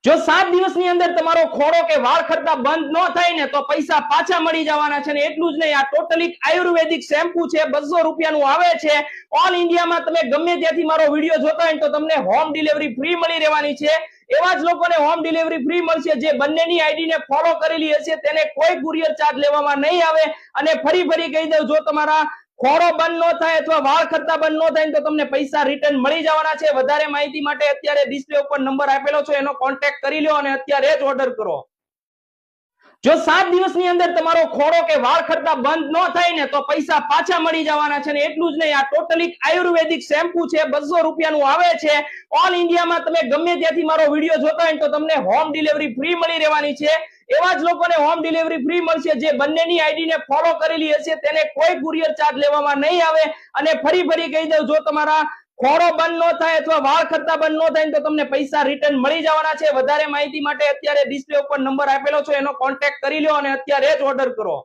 જો 7 દિવસની અંદર તમારો ખોડો કે વાળ ખરતા બંધ ન થાય ને તો પૈસા પાછા મળી જવાના છે. ને એટલું જ નહીં, આ ટોટલી આયુર્વેદિક શેમ્પુ છે, 200 રૂપિયાનું આવે છે. ઓલ ઇન્ડિયામાં તમે ગમે ત્યાંથી મારો વિડીયો જોતા હોય તો તમને હોમ ડિલિવરી ફ્રી મળી રહેવાની છે. એવા જ લોકોને હોમ ડિલિવરી ફ્રી મળશે જે બંનેની આઈડીને ફોલો કરેલી હશે, તેને કોઈ કુરિયર ચાર્જ લેવામાં નહીં આવે. અને ફરી કહી દઉં, જો તમારા ખોડો બંધ ન થાય અથવા વાળ ખરતા બંધ ન થાય તો તમને પૈસા રિટર્ન મળી જવાના છે. વધારે માહિતી માટે અત્યારે ડિસ્પ્લે ઉપર નંબર આપેલો છે, એનો કોન્ટેક્ટ કરી લો અને અત્યારે જ ઓર્ડર કરો. જો 7 દિવસની અંદર તમારો ખોડો કે વાળ ખરતા બંધ ન થાય ને તો પૈસા પાછા મળી જવાના છે. ને એટલું જ નહીં, આ ટોટલી આયુર્વેદિક શેમ્પુ છે, 200 રૂપિયાનું આવે છે. ઓલ ઇન્ડિયામાં તમે ગમે ત્યાંથી મારો વિડીયો જોતા હોય તો તમને હોમ ડિલિવરી ફ્રી મળી રહેવાની છે. એવા જ લોકોને હોમ ડિલિવરી ફ્રી મળશે જે બંનેની આઈડીને ફોલો કરેલી હશે, તેને કોઈ કુરિયર ચાર્જ લેવામાં નહીં આવે. અને ફરી કહી દઉં, જો તમારા ખોડો બંધ ન થાય અથવા વાળ ખરતા બંધ ન થાય તો તમને પૈસા રિટર્ન મળી જવાના છે. વધારે માહિતી માટે અત્યારે ડિસ્પ્લે ઉપર નંબર આપેલો છે, એનો કોન્ટેક્ટ કરી લો અને અત્યારે જ ઓર્ડર કરો.